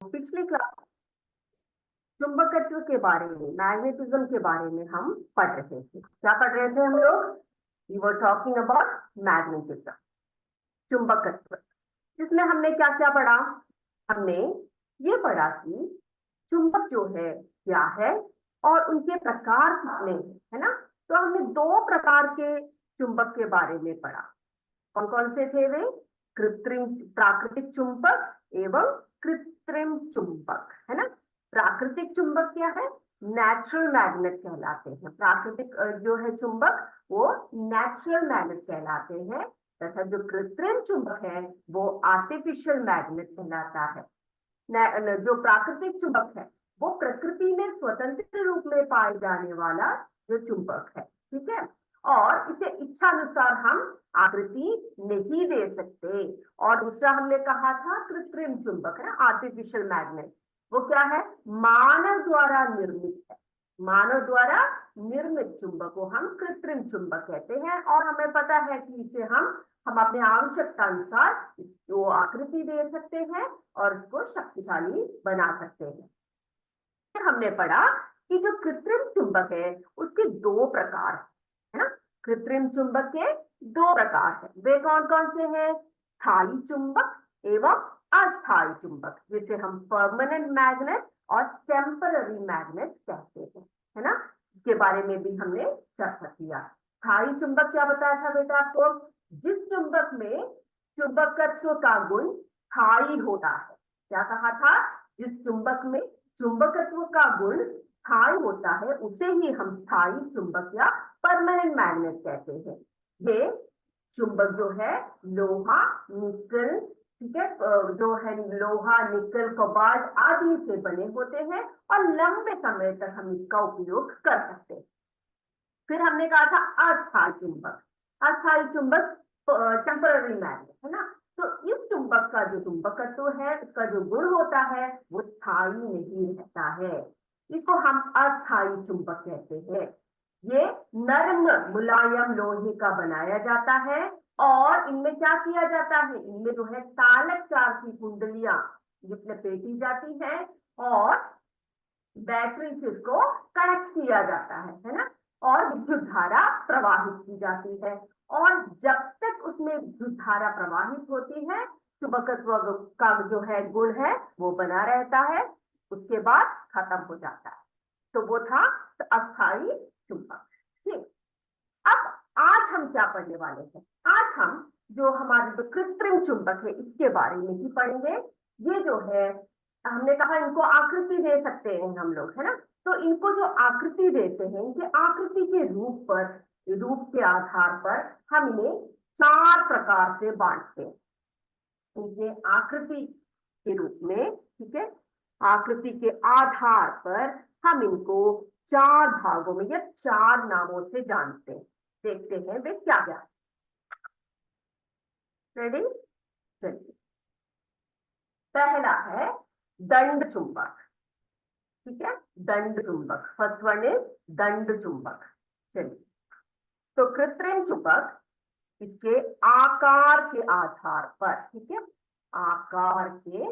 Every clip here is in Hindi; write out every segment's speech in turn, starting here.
पिछली क्लास चुंबकत्व के बारे में, मैग्नेटिज्म के बारे में हम पढ़ रहे थे। क्या पढ़ रहे थे हम लोग? We were talking about magnetism, चुंबकत्व। जिसमें हमने क्या क्या पढ़ा? हमने ये पढ़ा कि चुंबक जो है क्या है और उनके प्रकार कितने हैं, है ना। तो हमने दो प्रकार के चुंबक के बारे में पढ़ा। कौन कौन से थे वे? कृत्रिम, प्राकृतिक चुंबक एवं कृत्रिम चुंबक, है ना। प्राकृतिक चुंबक क्या है? नेचुरल मैग्नेट कहलाते हैं। प्राकृतिक जो है चुंबक वो नेचुरल मैग्नेट कहलाते हैं, तथा जो कृत्रिम चुंबक है वो आर्टिफिशियल मैग्नेट कहलाता है। जो प्राकृतिक चुंबक है वो प्रकृति में स्वतंत्र रूप में पाए जाने वाला जो चुंबक है, ठीक है। और इसे इच्छा अनुसार हम आकृति नहीं दे सकते। और दूसरा हमने कहा था कृत्रिम चुंबक है, आर्टिफिशियल मैग्नेट। वो क्या है? मानव द्वारा निर्मित है। मानव द्वारा निर्मित चुंबक को हम कृत्रिम चुंबक कहते हैं। और हमें पता है कि इसे हम अपने आवश्यकता अनुसार इसको आकृति दे सकते हैं और इसको शक्तिशाली बना सकते हैं। फिर हमने पढ़ा कि जो कृत्रिम चुंबक है उसके दो प्रकार है ना। कृत्रिम चुंबक के दो प्रकार है। वे कौन कौन से हैं? स्थायी चुंबक एवं अस्थायी चुंबक, जिसे हम परमानेंट मैग्नेट और टेम्पररी मैग्नेट कहते हैं, है ना। इसके बारे में भी हमने चर्चा किया। स्थायी चुंबक क्या बताया था बेटा आपको? जिस चुंबक में चुंबकत्व का गुण स्थायी होता है। क्या कहा था? जिस चुंबक में चुंबकत्व का गुण स्थायी होता है उसे ही हम स्थायी चुंबक या परमानेंट मैग्नेट कहते हैं। ये चुंबक जो है लोहा, निकल, ठीक है, जो है लोहा, निकल, कोबाल्ट आदि से बने होते हैं और लंबे समय तक हम इसका उपयोग कर सकते हैं। फिर हमने कहा था अस्थायी चुंबक। अस्थायी चुंबक टेम्पररी मैग्नेट, है ना। तो इस चुंबक का जो चुंबकत्व है उसका जो गुण होता है वो स्थायी नहीं रहता है। इसको हम अस्थायी चुंबक कहते हैं। ये नर्म मुलायम लोहे का बनाया जाता है और इनमें क्या किया जाता है? इनमें जो है तालक चार की कुंडलियां जिसमें पेटी जाती है और बैटरी से इसको कनेक्ट किया जाता है ना। और विद्युत धारा प्रवाहित की जाती है और जब तक उसमें विद्युत धारा प्रवाहित होती है चुंबकत्व का जो है गुण है वो बना रहता है, उसके बाद खत्म हो जाता है। तो वो था अस्थायी चुंबक। ठीक। अब आज हम क्या पढ़ने वाले हैं? आज हम जो हमारे जो कृत्रिम चुंबक है इसके बारे में ही पढ़ेंगे। ये जो है हमने कहा इनको आकृति दे सकते हैं हम लोग, है ना। तो इनको जो आकृति देते हैं इनके आकृति के रूप के आधार पर हम इन्हें चार प्रकार से बांटते हैं। इनके आकृति के रूप में, ठीक है, आकृति के आधार पर हम इनको चार भागों में या चार नामों से जानते हैं। देखते हैं वे क्या क्या। रेडी? चलिए, पहला है दंड चुंबक, ठीक है, दंड चुंबक। फर्स्ट वन इज दंड चुंबक। चलिए, तो कृत्रिम चुंबक इसके आकार के आधार पर, ठीक है, आकार के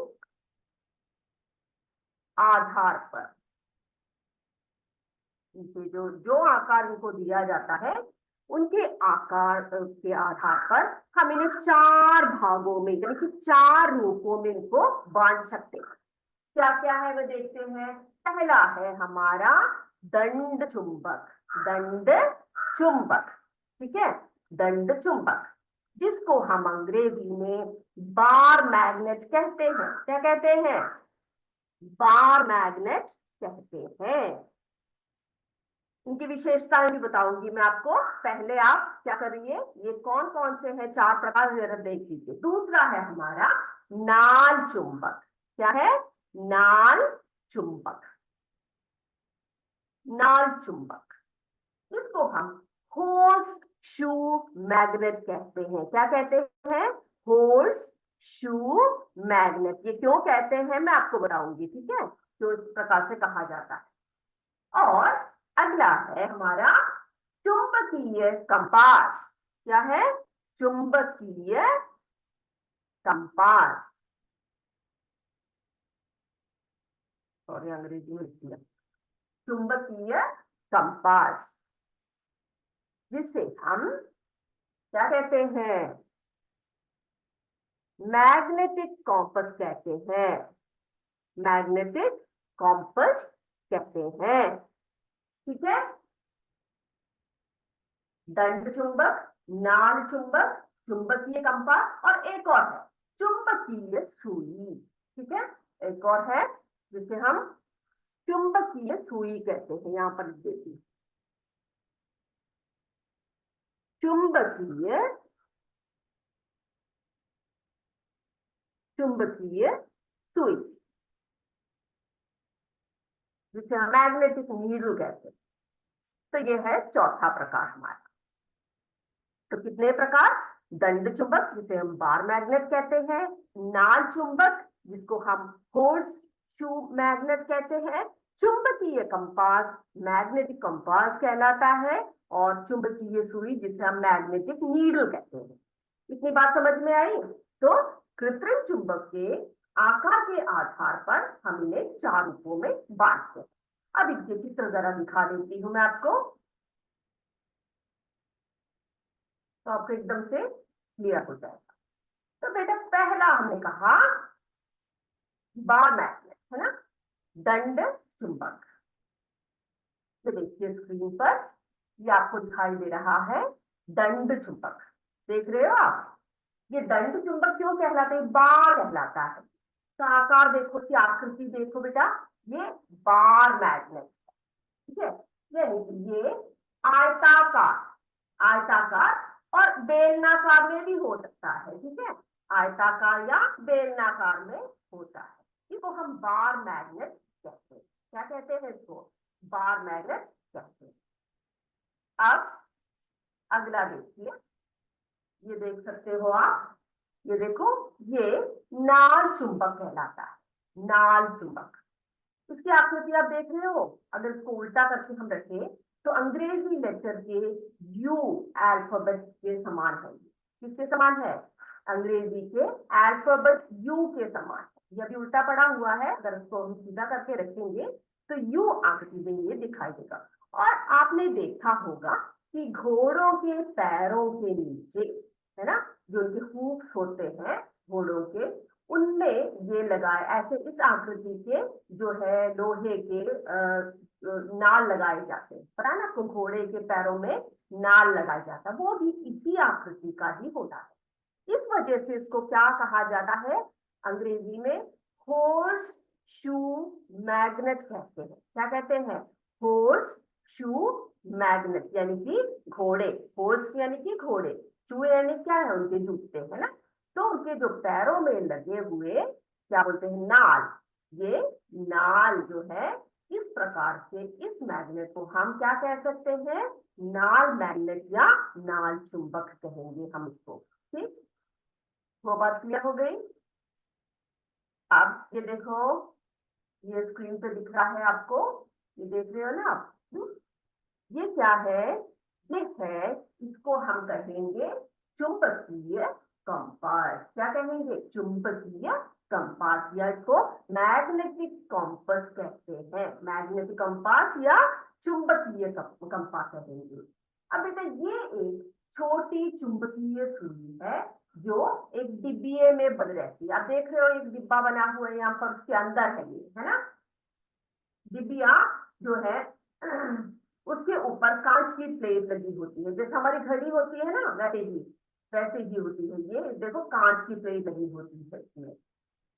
आधार पर इनके जो जो आकार इनको दिया जाता है उनके आकार के आधार पर हम इन्हें चार भागों में यानी कि चार रूपों में इनको बांट सकते हैं। क्या क्या है वो देखते हैं। पहला है हमारा दंड चुंबक। दंड चुंबक, ठीक है, दंड चुंबक, जिसको हम अंग्रेजी में बार मैग्नेट कहते हैं। क्या कहते हैं? बार मैग्नेट कहते हैं। इनकी विशेषताएं भी बताऊंगी मैं आपको। पहले आप क्या करिए, ये कौन कौन से हैं चार प्रकार जरा देख लीजिए। दूसरा है हमारा नाल चुंबक। क्या है? नाल चुंबक। नाल चुंबक, इसको हम होर्स शू मैग्नेट कहते हैं। क्या कहते हैं? होर्स शू मैग्नेट। ये क्यों कहते हैं मैं आपको बताऊंगी, ठीक है, क्यों इस प्रकार से कहा जाता है। और अगला है हमारा चुंबकीय कंपास। क्या है? चुंबकीय कंपास। सॉरी अंग्रेजी में लिख दिया, चुंबकीय कंपास, जिसे हम क्या कहते हैं, मैग्नेटिक कॉम्पस कहते हैं, मैग्नेटिक कॉम्पस कहते हैं। ठीक है, दंड चुंबक, नाल चुंबक, चुंबकीय कंपास और एक और है चुंबकीय सुई। ठीक है, एक और है जिसे हम चुंबकीय सुई कहते हैं, यहां पर देखिए चुंबकीय चुंबकीय सुई, जिसे हम मैग्नेटिक नीडल कहते हैं। तो ये है चौथा प्रकार हमारा। तो कितने प्रकार, दंड चुंबक जिसे हम बार मैग्नेट कहते हैं, नाल चुंबक जिसको हम होर्स शू मैग्नेट कहते हैं, चुंबकीय कंपास मैग्नेटिक कंपास कहलाता है, और चुंबकीय सुई जिसे हम मैग्नेटिक नीडल कहते हैं। इतनी बात समझ में आई। तो कृत्रिम चुंबक के आकार के आधार पर हम इन्हें 4 रूपों में बांटते हैं। अब इनके चित्र जरा दिखा देती हूं मैं आपको, तो आपको एकदम से क्लियर हो जाएगा। तो बेटा पहला हमने कहा बार मैग्नेट, है ना, दंड चुंबक। तो देखिए स्क्रीन पर ये आपको दिखाई दे रहा है दंड चुंबक, देख रहे हो आप। ये दंड चुंबक क्यों कहलाता है, बार कहलाता है। तो आकार देखो, इसकी आकृति देखो बेटा, ये बार मैग्नेट, ठीक है, यानी ये आयताकार, आयताकार और बेलनाकार में भी हो सकता है। ठीक है, आयताकार या बेलनाकार में होता है। इसको हम बार मैग्नेट कहते हैं। क्या कहते हैं इसको, बार मैग्नेट कहते हैं। अब अगला देखिए, ये देख सकते हो आप, ये देखो, ये नाल चुंबक कहलाता है, नाल चुंबक। इसकी आकृति आप देख रहे हो, अगर इसको उल्टा करके हम रखें तो अंग्रेजी लेटर के यू अल्फाबेट के समान है। किसके समान है, अंग्रेजी के अल्फाबेट यू के समान है। ये भी उल्टा पड़ा हुआ है, अगर इसको हम सीधा करके रखेंगे तो यू आकृति में ये दिखाई देगा। और आपने देखा होगा कि घोड़ों के पैरों के नीचे, है ना, जो उनके हूक्स होते हैं घोड़ों के, उनमें ये लगाए ऐसे इस आकृति के जो है लोहे के नाल लगाए जाते हैं। पता है ना आपको, घोड़े के पैरों में नाल लगाया जाता है, वो भी इसी आकृति का ही होता है। इस वजह से इसको क्या कहा जाता है, अंग्रेजी में हॉर्स शू मैग्नेट कहते हैं। क्या कहते हैं, हॉर्स शू मैग्नेट, यानी कि घोड़े, हॉर्स यानी कि घोड़े, शू यानी क्या है, उनके जूते, है ना। तो उनके जो पैरों में लगे हुए क्या बोलते हैं, नाल, ये नाल जो है, इस प्रकार से इस मैग्नेट को हम क्या कह सकते हैं, नाल मैग्नेट या नाल चुंबक कहेंगे हम इसको। ठीक, वो बात क्लियर हो गई। अब ये देखो, ये स्क्रीन पे दिख रहा है आपको, ये देख रहे हो ना आप, ये क्या है, ये है, इसको हम कहेंगे चुंबकीय कंपास। क्या कहेंगे, चुंबकीय कंपास, या इसको मैग्नेटिक कंपास कहते हैं, मैग्नेटिक कंपास या चुंबकीय कंपास कहेंगे। अब बेटा ये एक छोटी चुंबकीय सुई है जो एक डिब्बे में बंद रहती है। आप देख रहे हो एक डिब्बा बना हुआ है यहाँ पर, उसके अंदर है ये, है ना, डिबिया जो है उसके ऊपर कांच की प्लेट लगी होती है, जैसे हमारी घड़ी होती है ना, वैसे ही होती है। ये देखो कांच की प्लेट लगी होती है इसमें।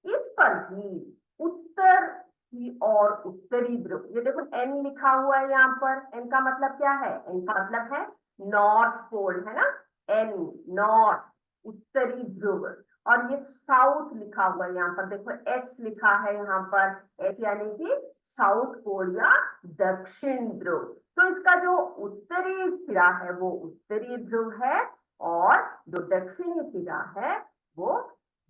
इस पर ही उत्तर की और उत्तरी ध्रुव, ये देखो एन लिखा हुआ है यहाँ पर, एन का मतलब क्या है, एन का मतलब है नॉर्थ पोल, है ना, एन नॉर्थ, उत्तरी ध्रुव। और ये साउथ लिखा हुआ है यहाँ पर, देखो एस लिखा है यहाँ पर, एस यानी कि साउथ पोल या दक्षिण ध्रुव। तो इसका जो उत्तरी सिरा है वो उत्तरी ध्रुव है, और जो दक्षिणी सिरा है वो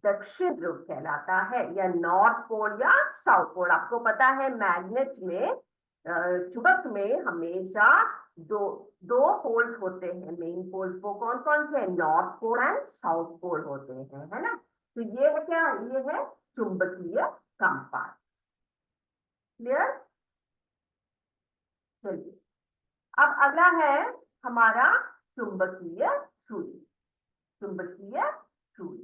दक्षिण ध्रुव कहलाता है, या नॉर्थ पोल या साउथ पोल। आपको पता है मैग्नेट में, चुंबक में हमेशा दो दो पोल्स होते हैं, मेन पोल्स वो कौन कौन से, north pole and south pole होते हैं, है ना। तो ये है क्या, ये है चुंबकीय कंपास। अब अगला है हमारा चुंबकीय सुई। चुंबकीय सुई,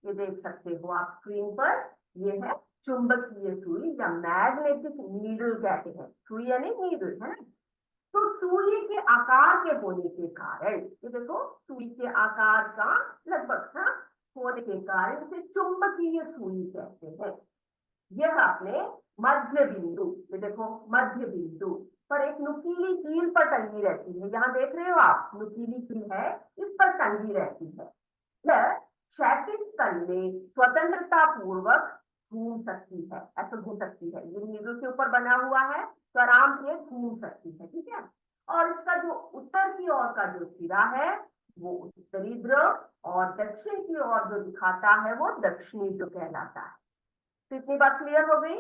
ये देख सकते हो आप स्क्रीन पर, ये है चुंबकीय सुई या मैग्नेटिक नीडल कहते हैं। सुई यानी नीडल है ना। तो सुई के आकार के होने के कारण, ये देखो सुई के आकार का लगभग था होने के कारण इसे चुंबकीय सुई कहते हैं। यह अपने मध्य बिंदु, ये देखो मध्य बिंदु पर एक नुकीली कील पर टंगी रहती है। यहाँ देख रहे हो आप, नुकीली कील है, इस पर टंगी रहती है। यह क्षैतिज तल में स्वतंत्रता पूर्वक घूम सकती है, ऐसे घूम सकती है। ये नीडल के ऊपर बना हुआ है तो आराम से घूम सकती है, ठीक है। और इसका जो उत्तर की ओर का जो सिरा है वो उत्तरी ध्रुव और दक्षिण की ओर जो दिखाता है वो दक्षिणी ध्रुव कहलाता है। तो इतनी बात क्लियर हो गई।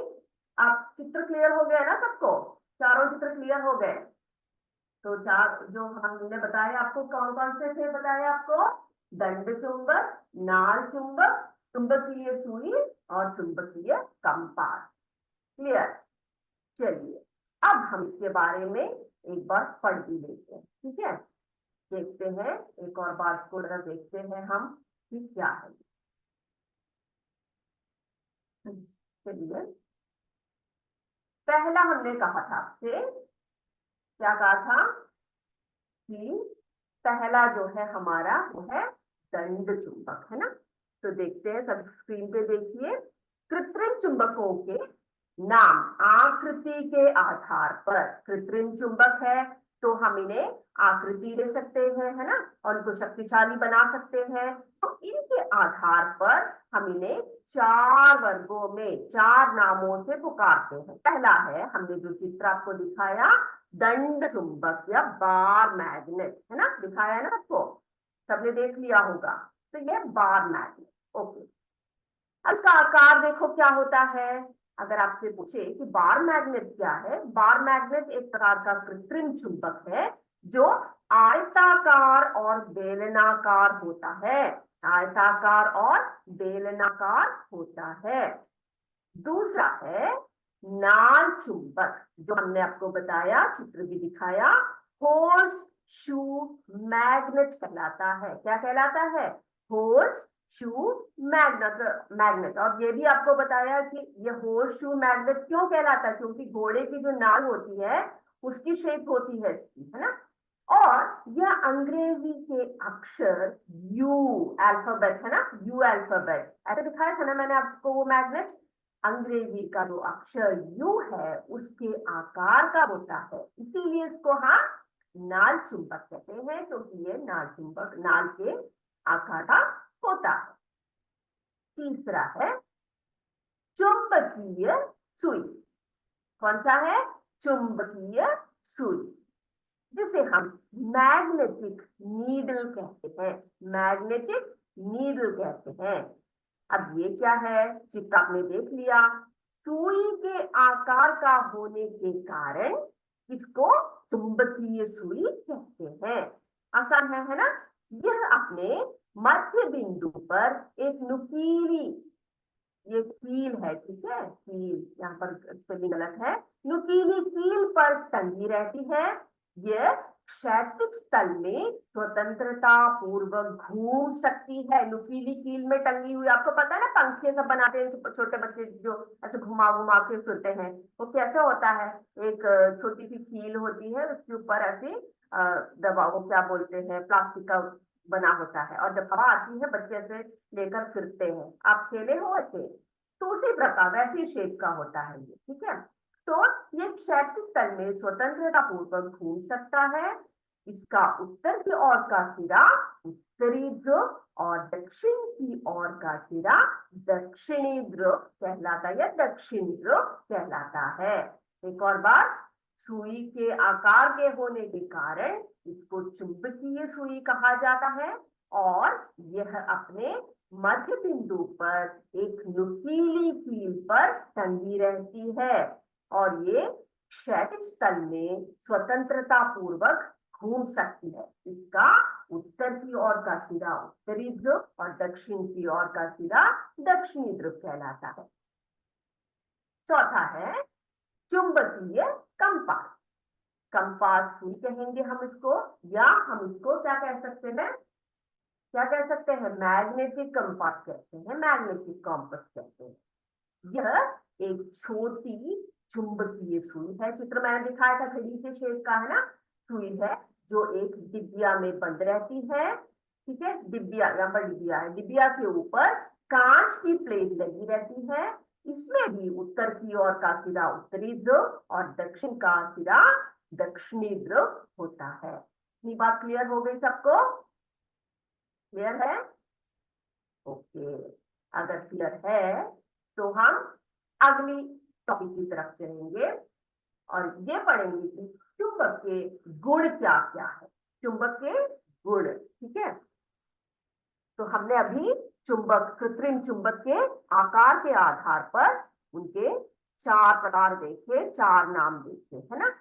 आप चित्र क्लियर हो गया ना सबको, चारों चित्र क्लियर हो गए। तो चार जो हमने बताया आपको, कौन कौन से थे बताए आपको, दंड चुंबक, नाल चुंबक, चुंबकीय सुई और चुंबकीय कंपास। क्लियर। चलिए अब हम इसके बारे में एक बार पढ़ भी लेते हैं, ठीक है। देखते हैं एक और बार इसको जरा देखते हैं हम कि क्या है। चलिए, पहला हमने कहा था आपसे, क्या कहा था कि पहला जो है हमारा वो है दंड चुंबक, है ना। तो देखते हैं, सब स्क्रीन पे देखिए। कृत्रिम चुंबकों के नाम आकृति के आधार पर, कृत्रिम चुंबक है तो हम इन्हें आकृति दे सकते हैं, है ना, और इनको शक्तिशाली बना सकते हैं। तो इनके आधार पर हम इन्हें चार वर्गों में, चार नामों से पुकारते हैं। पहला है, हमने जो चित्र आपको दिखाया, दंड चुंबक या बार मैग्नेट, है ना, दिखाया है ना आपको, सबने देख लिया होगा। तो यह बार मैग्नेट, ओके। इसका आकार देखो क्या होता है। अगर आपसे पूछे कि बार मैग्नेट क्या है, बार मैग्नेट एक प्रकार का कृत्रिम चुंबक है जो आयताकार और बेलनाकार होता है। आयताकार और बेलनाकार होता है। दूसरा है नाल चुंबक, जो हमने आपको बताया, चित्र भी दिखाया, होर्स शू मैग्नेट कहलाता है। क्या कहलाता है? होर्स शू मैग्नेट। और ये भी आपको बताया कि ये होर्स शू मैग्नेट क्यों कहलाता है, क्योंकि घोड़े की जो नाल होती है उसकी शेप होती है इसकी, है ना। और यह अंग्रेजी के अक्षर यू अल्फाबेट, है ना, यू अल्फाबेट ऐसे दिखाया था ना मैंने आपको वो मैग्नेट। अंग्रेजी का जो अक्षर यू है उसके आकार का होता है, इसीलिए इसको हम नाल चुंबक कहते हैं, क्योंकि ये नाल चुंबक नाल के आकार का होता है। तीसरा है चुंबकीय सुई। कौन सा है? चुंबकीय सुई, जिसे हम मैग्नेटिक नीडल कहते हैं। मैग्नेटिक नीडल कहते हैं। अब ये क्या है, चित्र आपने देख लिया। सुई के आकार का होने के कारण इसको चुंबकीय सुई कहते हैं। आसान है ना। यह अपने मध्य बिंदु पर एक नुकीली, ये कील है, ठीक है, कील, यहाँ पर स्पेलिंग गलत है, नुकीली कील पर टंगी रहती है। यह क्षैतिज तल में स्वतंत्रता पूर्वक घूम सकती है। नुकीली कील में टंगी हुई, आपको पता है ना, पंखे सब बनाते हैं छोटे बच्चे जो ऐसे घुमा घुमा के फिरते हैं, वो कैसे होता है, एक छोटी सी कील होती है, उसके ऊपर ऐसे दबा, वो क्या बोलते हैं, प्लास्टिक का बना होता है, और जब हवा आती है बच्चे ऐसे लेकर फिरते हैं। आप खेले हो ऐसे? तो उसी प्रकार वैसी शेप का होता है ये, ठीक है। तो ये क्षैतिज तल में स्वतंत्रता पूर्वक घूम सकता है। इसका उत्तर की ओर का सिरा उत्तरी ध्रुव और दक्षिण की ओर का सिरा दक्षिणी ध्रुव कहलाता है या दक्षिणी ध्रुव कहलाता है। एक और बार, सुई के आकार के होने के कारण इसको चुंबकीय सुई कहा जाता है, और यह अपने मध्य बिंदु पर एक नुकीली कील पर टंगी रहती है, और ये क्षैतिज तल में स्वतंत्रता पूर्वक घूम सकती है। इसका उत्तर की ओर का सिरा उत्तरी ध्रुव और दक्षिण की ओर का सिरा दक्षिणी ध्रुव कहलाता है। चौथा है चुंबकीय कंपास। कंपास सुई कहेंगे हम इसको, या हम इसको क्या कह सकते हैं, क्या कह सकते हैं, मैग्नेटिक कंपास कहते हैं, मैग्नेटिक कंपास कहते हैं। यह एक छोटी चुंबकीय सुई है, चित्र मैंने दिखाया था घड़ी के शेप का है ना, सुई है जो एक डिबिया में बंद रहती है। ठीक है, डिबिया, यहाँ पर डिबिया है, डिबिया के ऊपर कांच की प्लेट लगी रहती है। इसमें भी उत्तर की ओर का सिरा उत्तरी ध्रुव और दक्षिण का सिरा दक्षिणी ध्रुव होता है। ये बात क्लियर हो गई सबको? क्लियर है? ओके, अगर क्लियर है तो हम अगली टॉपिक की तरफ चलेंगे और ये पढ़ेंगे कि चुंबक के गुण क्या क्या है, चुंबक के गुण। ठीक है, तो हमने अभी चुंबक, कृत्रिम चुंबक के आकार के आधार पर उनके 4 प्रकार देखे, 4 नाम देखे, है ना।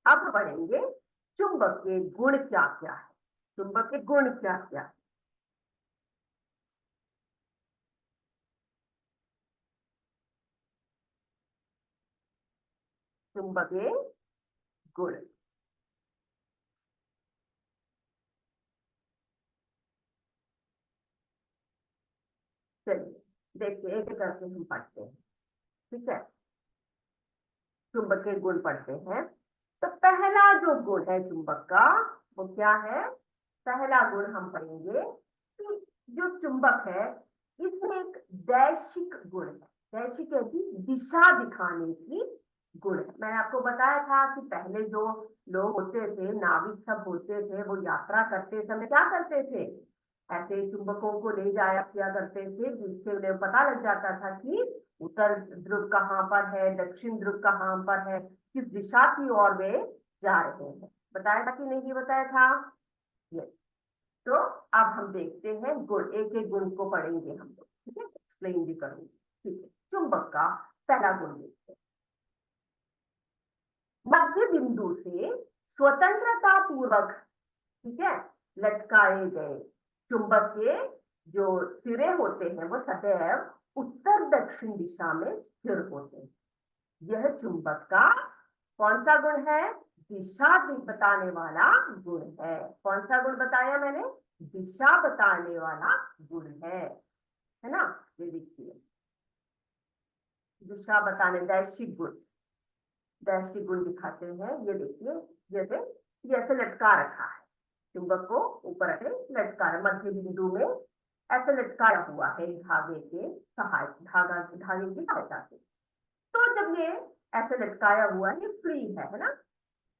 अब पढ़ेंगे चुंबक के गुण क्या क्या है, चुंबक के गुण क्या क्या है। चुंबक के गुण, चलिए देखिए एक एक करके हम पढ़ते हैं। ठीक है, चुंबक के गुण पढ़ते हैं। तो पहला जो गुण है चुंबक का वो क्या है, पहला गुण हम पढ़ेंगे कि जो चुंबक है इसमें एक दैशिक गुण है, दैशिक है कि दिशा दिखाने की गुण है। मैंने आपको बताया था कि पहले जो लोग होते थे, नाविक सब होते थे, वो यात्रा करते समय क्या करते थे, ऐसे चुंबकों को ले जाया किया करते थे जिससे उन्हें पता लग जाता था कि उत्तर ध्रुव कहाँ पर है, दक्षिण ध्रुव कहाँ पर है, किस दिशा की ओर वे जा रहे हैं। बताया था कि नहीं बताया था? ये तो अब हम देखते हैं गुण, एक एक गुण को पढ़ेंगे हम लोग। ठीक है, एक्सप्लेन भी करूंगी। ठीक है, चुंबक का पहला गुण देखते हैं, मध्य बिंदु से स्वतंत्रता पूर्वक, ठीक है, लटकाए गए चुंबक के जो सिरे होते हैं वो सदैव उत्तर दक्षिण दिशा में स्थिर होते हैं। यह चुंबक का कौन सा गुण है, दिशा बताने वाला गुण है। कौन सा गुण बताया मैंने, दिशा बताने वाला गुण है ना। ये देखिए, दिशा बताने, दैशिक गुण, दैशिक गुण दिखाते हैं। ये देखिए, जैसे जैसे लटका रखा है, चुंबक को ऊपर ऐसे लटका, मध्य बिंदु में ऐसे लटकाया हुआ है धागे के सहायता, धागे की सहायता से। तो जब ये ऐसे लटकाया हुआ है, ये फ्री है ना।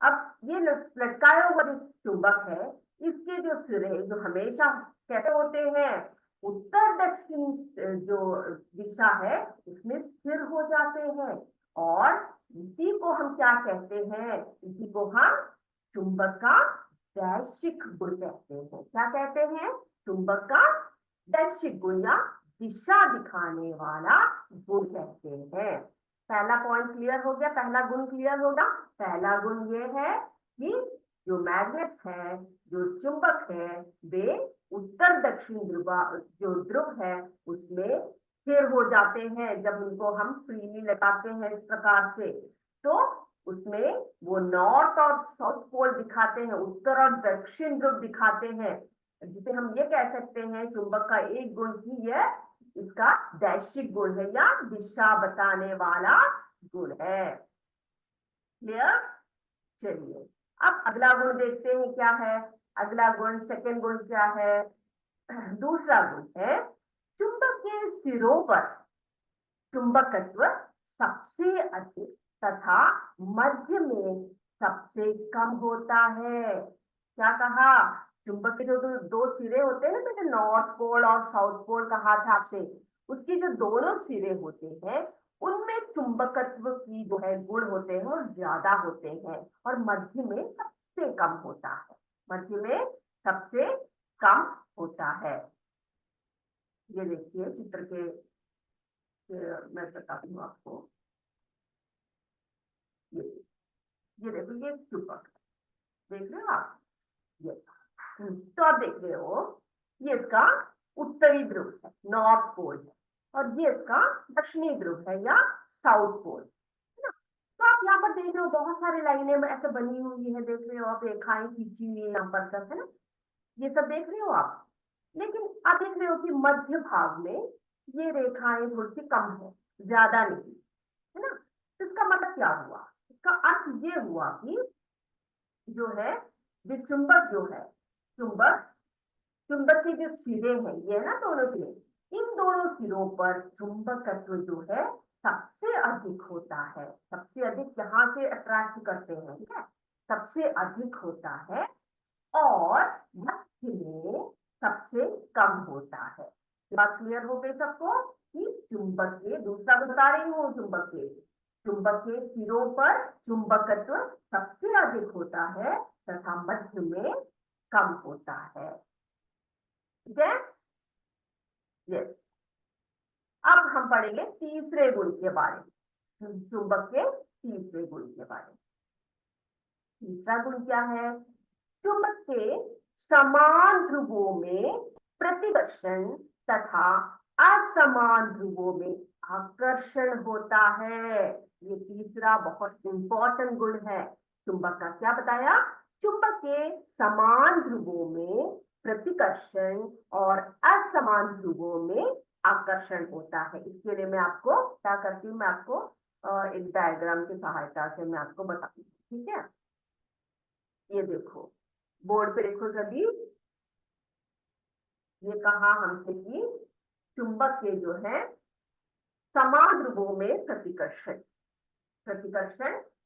अब ये लटकाया हुआ जो चुंबक है, इसके जो सिरे जो हमेशा कैसे होते हैं, उत्तर दक्षिण जो दिशा है उसमें स्थिर हो जाते हैं। और इसी को हम क्या कहते हैं, इसी को हम चुंबक का दैशिक गुण कहते हैं। क्या कहते हैं, चुंबक का दैशिक गुण या दिशा दिखाने वाला गुण कहते हैं। पहला पॉइंट क्लियर हो गया, पहला गुण क्लियर होगा। पहला गुण ये है कि जो मैग्नेट है, जो चुंबक है, वे उत्तर दक्षिण ध्रुव, जो ध्रुव है उसमें स्थिर हो जाते हैं। जब उनको हम फ्रीली लगाते हैं इस प्रकार से, तो उसमें वो नॉर्थ और साउथ पोल दिखाते हैं, उत्तर और दक्षिण ध्रुव दिखाते हैं। जिसे हम ये कह सकते हैं चुंबक का एक गुण ही यह इसका दैशिक गुण है या दिशा बताने वाला गुण है। क्लियर? चलिए अब अगला गुण देखते हैं क्या है। अगला गुण, सेकंड गुण क्या है, दूसरा गुण है चुंबक के सिरों पर चुंबकत्व सबसे अधिक तथा मध्य में सबसे कम होता है। क्या कहा, चुंबक के जो दो सिरे होते हैं ना बेटे, नॉर्थ पोल और साउथ पोल कहा था आपसे, उसके जो दोनों सिरे होते हैं उनमें चुंबकत्व की जो है गुण होते हैं वो ज्यादा होते हैं, और मध्य में सबसे कम होता है, मध्य में सबसे कम होता है। ये देखिए चित्र के, मैं बताती हूँ आपको। ये ये देखो, ये चुंबक देख रहे हो आप, ये तो आप देख रहे हो ये इसका उत्तरी ध्रुव है, नॉर्थ पोल है, और ये इसका दक्षिणी ध्रुव है या साउथ पोल है ना। तो आप यहाँ पर देख रहे हो बहुत सारी लाइनें ऐसे बनी हुई है, देख रहे हो आप, रेखाएं खींची हुई है यहाँ पर तक, है ना, ये सब देख रहे हो आप। लेकिन आप देख रहे हो कि मध्य भाग में ये रेखाएं थोड़ी सी कम है, ज्यादा नहीं, है ना। तो इसका मतलब क्या हुआ, इसका अर्थ ये हुआ कि जो है, जो चुंबक जो है, चुंबक चुंबक के जो सिरे हैं, ये है ना दोनों सिरे, इन दोनों सिरों पर चुंबकत्व जो है सबसे अधिक होता है। सबसे अधिक यहाँ से अट्रैक्ट करते हैं, ठीक है, सबसे अधिक होता है, और मध्य में सबसे कम होता है। बात क्लियर हो गई सबको कि चुंबक के, दूसरा बता रही हूँ, चुंबक के सिरों पर चुंबकत्व सबसे अधिक होता है तथा मध्य में कम होता है। ठीक है, यस। अब हम पढ़ेंगे तीसरे गुण के बारे में, चुंबक के तीसरे गुण के बारे में। तीसरा गुण क्या है, चुंबक के समान ध्रुवों में प्रतिकर्षण तथा असमान ध्रुवों में आकर्षण होता है। ये तीसरा बहुत इंपॉर्टेंट गुण है चुंबक का। क्या बताया, चुंबक के समान ध्रुवों में प्रतिकर्षण और असमान ध्रुवों में आकर्षण होता है। इसके लिए मैं आपको क्या करती हूँ, मैं आपको एक डायग्राम की सहायता से मैं आपको बताती हूँ, ठीक है। ये देखो, बोर्ड पे देखो सभी, ये कहा हमसे कि चुंबक के जो है समान ध्रुवों में प्रतिकर्षण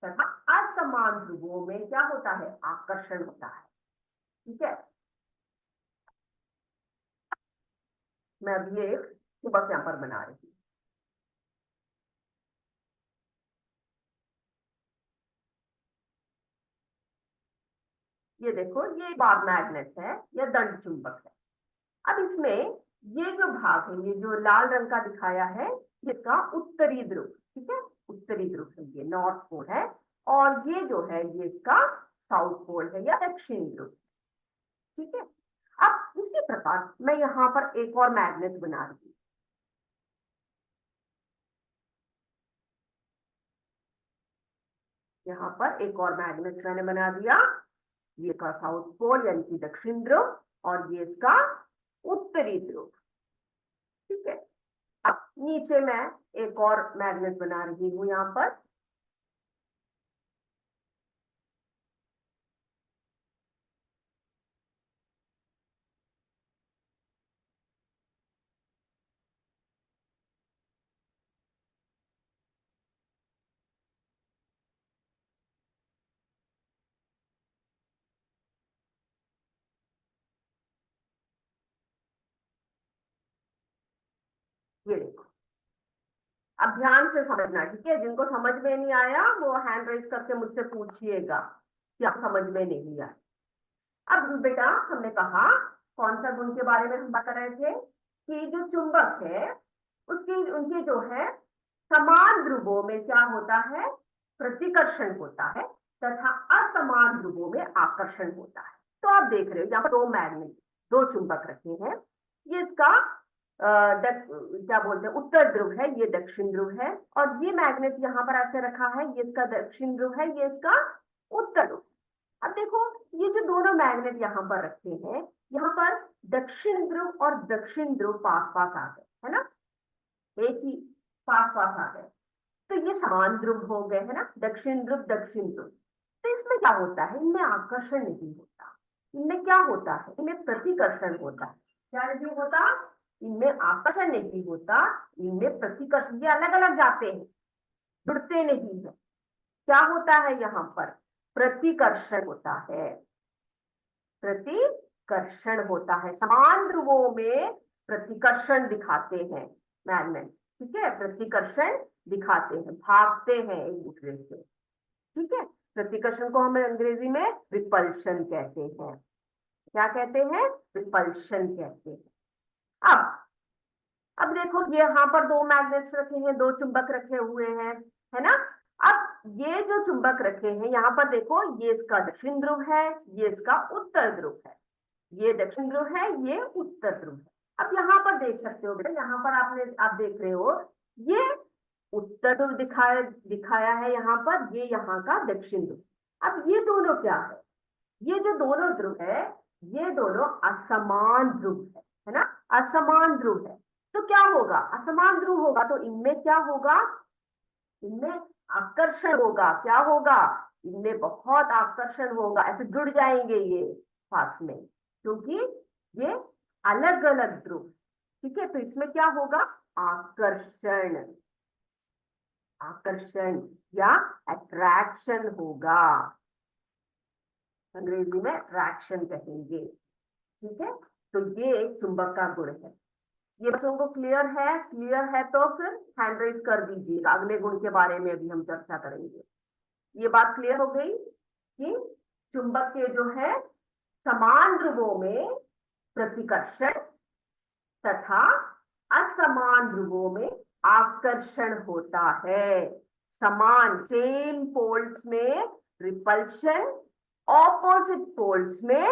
तथा असमान ध्रुवों में क्या होता है, आकर्षण होता है। ठीक है, मैं अभी एक चुंबक यहां पर बना रही हूँ। ये देखो, ये बार मैग्नेट है या दंड चुंबक है। अब इसमें ये जो भाग है, ये जो लाल रंग का दिखाया है, इसका उत्तरी ध्रुव, ठीक है, उत्तरी ध्रुव है, ये नॉर्थ पोल है, और ये जो है ये इसका साउथ पोल है या दक्षिण ध्रुव। ठीक है, अब इसी प्रकार मैं यहाँ पर एक और मैग्नेट बना रही हूँ। यहाँ पर एक और मैग्नेट मैंने बना दिया, ये का साउथ पोल यानी कि दक्षिण ध्रुव, और ये इसका उत्तरी ध्रुव। ठीक है, अब नीचे मैं एक और मैग्नेट बना रही हूँ यहाँ पर। ये देखो, अब ध्यान से समझना, ठीक है, जिनको समझ में नहीं आया वो हैंड रेज करके मुझसे पूछिएगा कि आप समझ में नहीं आया। अब बेटा, हमने कहा कौन सा गुण के बारे में हम बात कर रहे थे कि जो चुंबक है उसकी, उनके जो है समान ध्रुवों में क्या होता है, प्रतिकर्षण होता है तथा असमान ध्रुवों में आकर्षण होता है। तो आप देख रहे हो यहाँ पर दो मैग्नेट, दो चुंबक रखे हैं। ये इसका क्या बोलते हैं, उत्तर ध्रुव है, ये दक्षिण ध्रुव है, और ये मैग्नेट यहाँ पर ऐसे रखा है, ये इसका दक्षिण ध्रुव है, ये इसका उत्तर ध्रुव। अब देखो, ये जो दोनों मैग्नेट यहाँ पर रखे हैं, यहाँ पर दक्षिण ध्रुव और दक्षिण ध्रुव पास पास आ गए, है ना, एक ही पास पास आ गए, तो ये समान ध्रुव हो गए, है ना, दक्षिण ध्रुव दक्षिण ध्रुव। तो इसमें क्या होता है, इनमें आकर्षण नहीं होता, इनमें क्या होता है, इनमें प्रतिकर्षण होता है। क्या नहीं होता, इनमें आकर्षण नहीं होता, इनमें प्रतिकर्षण, ये अलग अलग जाते हैं, जुड़ते नहीं है। क्या होता है यहाँ पर, प्रतिकर्षण होता है, प्रतिकर्षण होता है, समान ध्रुवों में प्रतिकर्षण दिखाते हैं मैग्नेट, ठीक है, प्रतिकर्षण दिखाते हैं, भागते हैं एक दूसरे से। ठीक है, प्रतिकर्षण को हम अंग्रेजी में रिपल्शन कहते हैं। क्या कहते हैं, रिपल्शन कहते हैं। अब देखो, ये यहाँ पर दो मैग्नेट्स रखे हैं, दो चुंबक रखे हुए हैं, है ना। अब ये जो चुंबक रखे हैं यहाँ पर देखो, ये इसका दक्षिण ध्रुव है, ये इसका उत्तर ध्रुव है, ये दक्षिण ध्रुव है, ये उत्तर ध्रुव है। अब यहाँ पर देख सकते हो बेटा, यहाँ पर आप देख रहे हो, ये उत्तर ध्रुव दिखाया है यहाँ पर, ये यहाँ का दक्षिण ध्रुव। अब ये दोनों क्या है, ये जो दोनों ध्रुव है ये दोनों असमान ध्रुव है ना, असमान ध्रुव है। तो क्या होगा, असमान ध्रुव होगा तो इनमें क्या होगा, इनमें आकर्षण होगा। क्या होगा, इनमें बहुत आकर्षण होगा, ऐसे जुड़ जाएंगे ये पास में, क्योंकि ये अलग अलग ध्रुव। ठीक है, तो इसमें क्या होगा, आकर्षण, आकर्षण या अट्रैक्शन होगा, अंग्रेजी में अट्रैक्शन कहेंगे। ठीक है, तो ये एक चुंबक का गुण है। ये बच्चों को क्लियर है, क्लियर है तो फिर हैंड रेज कर दीजिएगा, अगले गुण के बारे में भी हम चर्चा करेंगे। ये बात क्लियर हो गई कि चुंबक के जो है समान ध्रुवों में प्रतिकर्षण तथा असमान ध्रुवों में आकर्षण होता है। समान सेम पोल्स में रिपल्शन, ऑपोजिट पोल्स में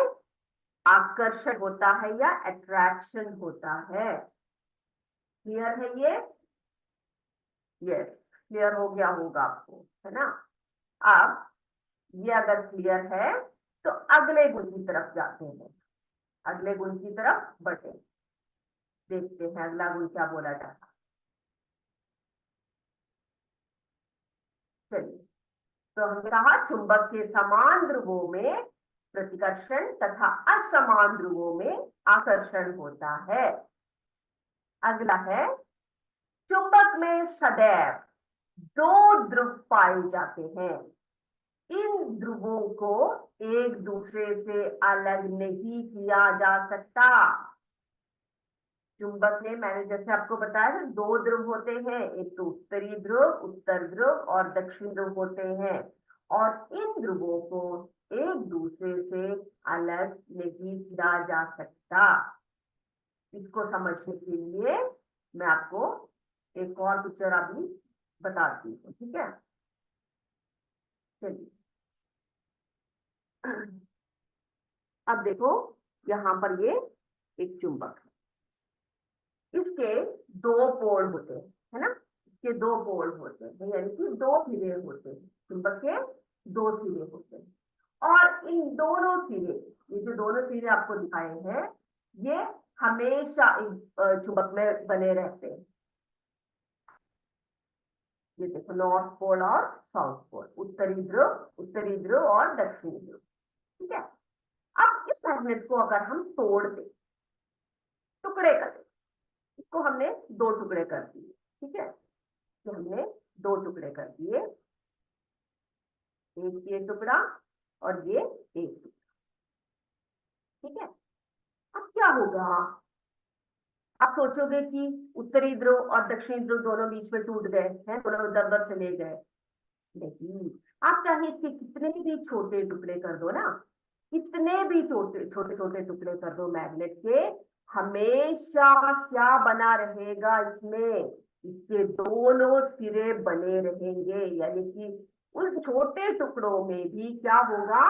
आकर्षण होता है या अट्रैक्शन होता है। क्लियर है ये, यस क्लियर हो गया होगा आपको, है ना। अब ये अगर क्लियर है तो अगले गुण की तरफ जाते हैं, अगले गुण की तरफ बढ़े, देखते हैं अगला गुण क्या बोला जाता है। चलिए, तो हमने कहा चुंबक के समान ध्रुवों में प्रतिकर्षण तथा असमान ध्रुवों में आकर्षण होता है। अगला है, चुंबक में सदैव दो ध्रुव पाए जाते हैं। इन ध्रुवों को एक दूसरे से अलग नहीं किया जा सकता। चुंबक में मैंने जैसे आपको बताया था, दो ध्रुव होते हैं, एक तो उत्तरी ध्रुव, उत्तर ध्रुव और दक्षिण ध्रुव होते हैं, और इन ध्रुवों को एक दूसरे से अलग नहीं किया जा सकता। इसको समझने के लिए मैं आपको एक और पिक्चर अभी बताती हूँ, ठीक है। चलिए, अब देखो यहाँ पर ये एक चुंबक है, इसके दो पोल होते हैं, है ना, इसके दो पोल होते हैं, यानी कि दो सिरे होते हैं, चुंबक के दो सिरे होते हैं, और इन दोनों सिरे, ये जो दोनों सिरे आपको दिखाए हैं, ये हमेशा चुंबक में बने रहते हैं। ये देखो, नॉर्थ पोल और साउथ पोल, उत्तरी ध्रुव और दक्षिणी ध्रुव। ठीक है, अब इस मैग्नेट को अगर हम तोड़ दें, टुकड़े कर दें, इसको हमने दो टुकड़े कर दिए, ठीक है, तो हमने दो टुकड़े कर दिए, एक ये टुकड़ा और ये एक टुकड़ा। ठीक है, अब क्या होगा, आप सोचोगे कि उत्तरी ध्रुव और दक्षिणी ध्रुव दोनों बीच में टूट गए हैं, दोनों इधर उधर चले गए। नहीं, आप चाहे इसके कितने भी छोटे टुकड़े कर दो ना, कितने भी छोटे छोटे टुकड़े कर दो मैग्नेट के, हमेशा क्या बना रहेगा इसमें, इसके दोनों सिरे बने रहेंगे। यानी कि उन छोटे टुकड़ों में भी क्या होगा,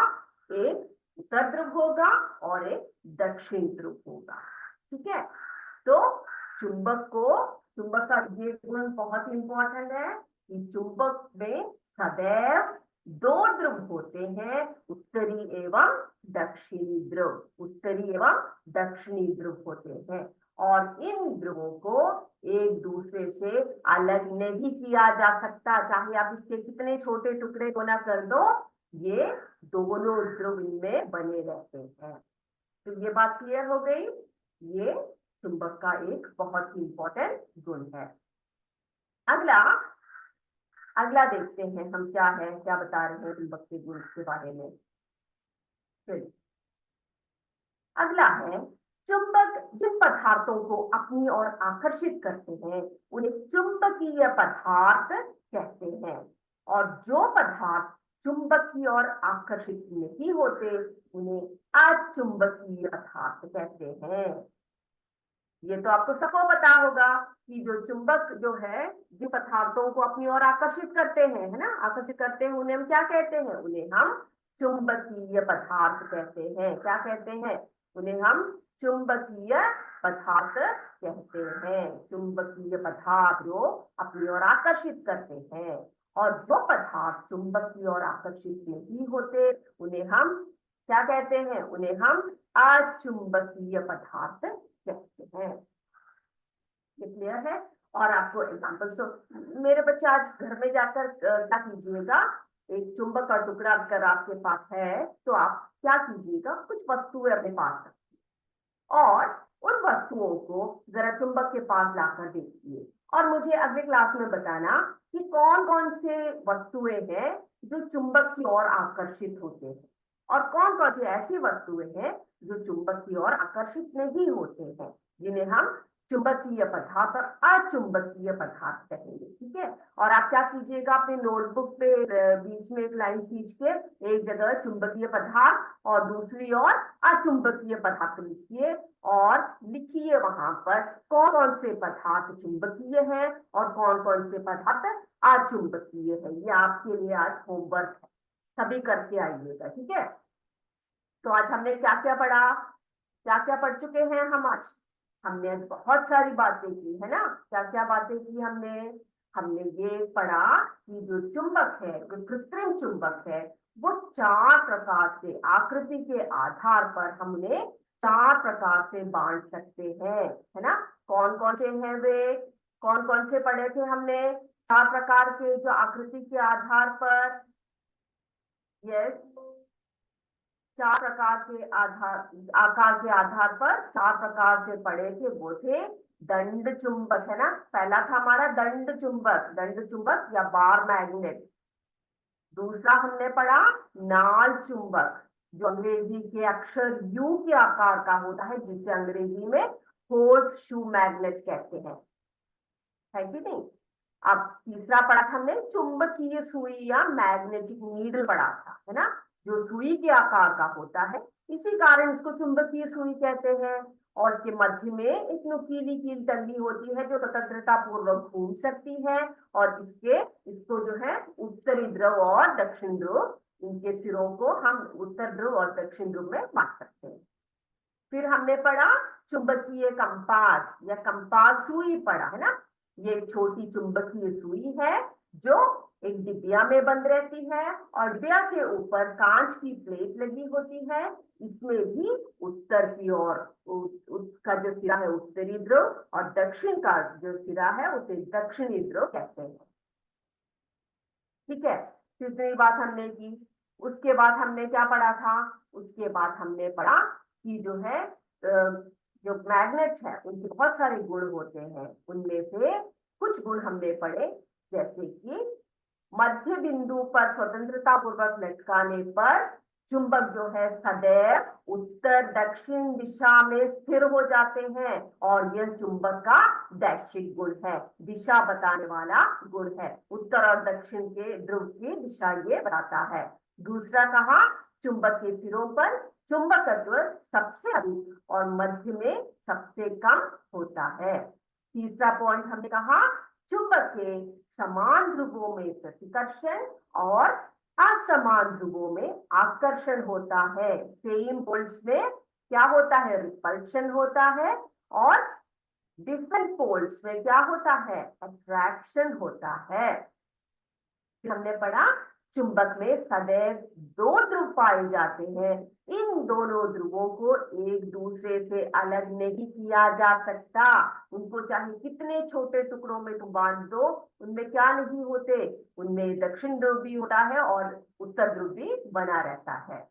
एक उत्तर ध्रुव होगा और एक दक्षिण ध्रुव होगा। ठीक है, तो चुंबक का ये गुण बहुत इंपॉर्टेंट है कि चुंबक में सदैव दो ध्रुव होते हैं, उत्तरी एवं दक्षिणी ध्रुव, उत्तरी एवं दक्षिणी ध्रुव होते हैं, और इन ध्रुवों को एक दूसरे से अलग नहीं किया जा सकता, चाहे आप इसके कितने छोटे टुकड़े बना कर दो, ये दोनों ध्रुव इनमें बने रहते हैं। तो ये बात क्लियर हो गई, ये चुंबक का एक बहुत ही इंपॉर्टेंट गुण है। अगला देखते हैं हम क्या है, क्या बता रहे हैं चुंबक के गुण के बारे में। चलिए, अगला है, चुंबक जिन पदार्थों को अपनी ओर आकर्षित करते हैं उन्हें चुंबकीय पदार्थ कहते हैं, और जो पदार्थ चुंबक की ओर आकर्षित नहीं होते उन्हें अचुंबकीय पदार्थ कहते हैं। ये तो आपको सबको पता होगा कि जो चुंबक जो है, जिन पदार्थों को अपनी ओर आकर्षित करते हैं, है ना, आकर्षित करते हैं, उन्हें हम क्या कहते हैं, उन्हें हम चुंबकीय पदार्थ कहते हैं। क्या कहते हैं, उन्हें हम चुंबकीय पदार्थ कहते हैं। चुंबकीय पदार्थ जो अपनी ओर आकर्षित करते हैं, और जो पदार्थ चुंबक की ओर आकर्षित नहीं होते उन्हें हम क्या कहते हैं? उन्हें हम अचुंबकीय पदार्थ कहते हैं। ये क्लियर है? और आपको एग्जाम्पल मेरे बच्चे आज घर में जाकर क्या कीजिएगा, एक चुंबक का टुकड़ा अगर आपके पास है तो आप क्या कीजिएगा, कुछ वस्तुएं अपने पास रखिए और उन वस्तुओं को जरा चुंबक के पास लाकर देखिए, और मुझे अगले क्लास में बताना कि कौन कौन से वस्तुएं हैं जो चुंबक की ओर आकर्षित होते हैं, और कौन कौन सी ऐसी वस्तुएं हैं जो चुंबक की ओर आकर्षित नहीं होते हैं, जिन्हें हम चुंबकीय पदार्थ और अचुंबकीय पदार्थ कहेंगे। ठीक है? और आप क्या कीजिएगा, अपने नोटबुक पे बीच में एक लाइन खींच के एक जगह चुंबकीय पदार्थ और दूसरी ओर अचुंबकीय पदार्थ लिखिए, और लिखिए वहां पर कौन कौन से पदार्थ चुंबकीय है और कौन कौन से पदार्थ अचुंबकीय है। ये आपके लिए आज होमवर्क है, सभी करके आइएगा। ठीक है? तो आज हमने क्या क्या पढ़ा, क्या क्या पढ़ चुके हैं हम आज? हमने बहुत सारी बातें की है ना। क्या क्या बातें की हमने? हमने ये पढ़ा कि जो चुंबक है, जो कृत्रिम चुंबक है, वो 4 प्रकार से आकृति के आधार पर हमने 4 प्रकार से बांट सकते हैं, है ना। कौन कौन से हैं वे? कौन कौन से पढ़े थे हमने? 4 प्रकार के जो आकृति के आधार पर, यस, 4 प्रकार के आकार के आधार पर 4 प्रकार से पढ़े थे। वो थे दंड चुंबक, है ना। पहला था हमारा दंड चुंबक या बार मैग्नेट। दूसरा हमने पढ़ा नाल चुंबक, जो अंग्रेजी के अक्षर यू के आकार का होता है, जिसे अंग्रेजी में होर्स शू मैग्नेट कहते हैं, है कि नहीं। अब तीसरा पढ़ा था हमने चुंबकीय सुई या मैग्नेटिक नीडल पढ़ा था, है ना, जो सुई के आकार का होता है, इसी कारण इसको चुंबकीय सुई कहते हैं। और इसके मध्य में एक नुकीली कील टंगी होती है जो स्वतंत्रता पूर्वक घूम सकती है, और इसको जो है उत्तरी ध्रुव और दक्षिण ध्रुव, इनके सिरों को हम उत्तर ध्रुव और दक्षिण ध्रुव में बांट सकते हैं। फिर हमने पढ़ा चुंबकीय कंपास या कंपास सुई पढ़ा, है ना। ये छोटी चुंबकीय सुई है जो एक डिबिया में बंद रहती है, और डिबिया के ऊपर कांच की प्लेट लगी होती है। इसमें भी उत्तर की ओर उसका जो सिरा है उत्तरी ध्रुव, और दक्षिण का जो सिरा है उसे दक्षिणी ध्रुव कहते हैं। ठीक है, कितनी बात हमने की। उसके बाद हमने क्या पढ़ा था? उसके बाद हमने पढ़ा कि जो है जो मैग्नेट है उनके बहुत सारे गुण होते हैं। उनमें से कुछ गुण हमने पढ़े, जैसे कि मध्य बिंदु पर स्वतंत्रता पूर्वक लटकाने पर चुंबक जो है सदैव उत्तर दक्षिण दिशा में स्थिर हो जाते हैं, और यह चुंबक का दैशिक गुण है, दिशा बताने वाला गुण है। उत्तर और दक्षिण के ध्रुव की दिशा ये बताता है। दूसरा कहा, चुंबक के सिरों पर चुंबकत्व सबसे अधिक और मध्य में सबसे कम होता है। तीसरा पॉइंट हमने कहा, चुंबक के समान ध्रुवों में प्रतिकर्षण और असमान ध्रुवों में आकर्षण होता है। सेम पोल्स में क्या होता है? रिपल्शन होता है, और डिफरेंट पोल्स में क्या होता है? अट्रैक्शन होता है। हमने पढ़ा चुंबक में सदैव 2 ध्रुव पाए जाते हैं। इन दोनों ध्रुवों को एक दूसरे से अलग नहीं किया जा सकता। उनको चाहे कितने छोटे टुकड़ों में तुम बांट दो, उनमें क्या नहीं होते? उनमें दक्षिण ध्रुव भी होता है और उत्तर ध्रुव भी बना रहता है।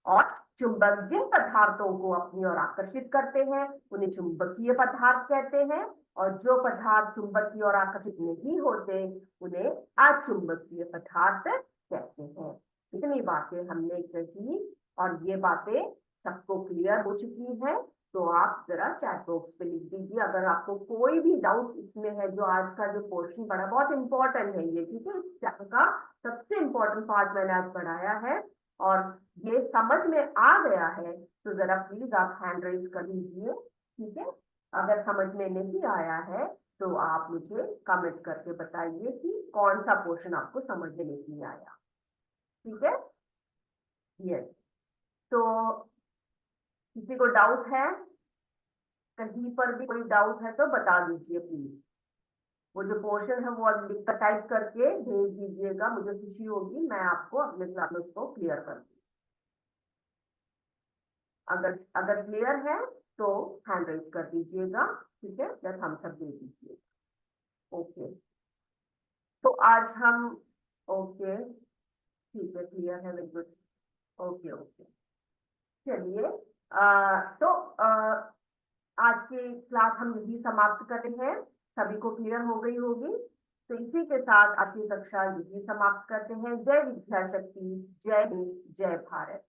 और चुंबक जिन पदार्थों को अपनी ओर आकर्षित करते हैं उन्हें चुंबकीय पदार्थ कहते हैं, और जो पदार्थ चुंबक की ओर आकर्षित नहीं होते उन्हें अचुंबकीय पदार्थ कहते हैं। इतनी बातें हमने कही, और ये बातें सबको क्लियर हो चुकी है। तो आप जरा चैट बॉक्स पे लिख दीजिए अगर आपको कोई भी डाउट इसमें है। जो आज का जो पोर्शन पढ़ा बहुत इंपॉर्टेंट है ये, ठीक है। इस चैप्टर का सबसे इंपॉर्टेंट पार्ट मैंने आज पढ़ाया है, और ये समझ में आ गया है तो जरा प्लीज आप हैंड रेज कर लीजिए, ठीक है। अगर समझ में नहीं आया है तो आप मुझे कमेंट करके बताइए कि कौन सा पोर्शन आपको समझ में नहीं आया, ठीक है। यस, तो किसी को डाउट है? कहीं पर भी कोई डाउट है तो बता दीजिए प्लीज। वो जो पोर्शन है वो आप लिखकर टाइप करके भेज दीजिएगा, मुझे खुशी होगी, मैं आपको अगले क्लास में उसको क्लियर कर दूँ। अगर अगर क्लियर है तो हैंड रेज कर दीजिएगा, ठीक है, या थम्स अप दे दीजिए। ओके, तो आज हम, ओके ठीक है, क्लियर है, वेरी गुड। ओके ओके, चलिए तो आज की क्लास हम यही समाप्त कर रहे हैं, सभी को क्लियर हो गई होगी। तो इसी के साथ आज की कक्षा यही समाप्त करते हैं। जय विद्या शक्ति, जय हिंद, जय भारत।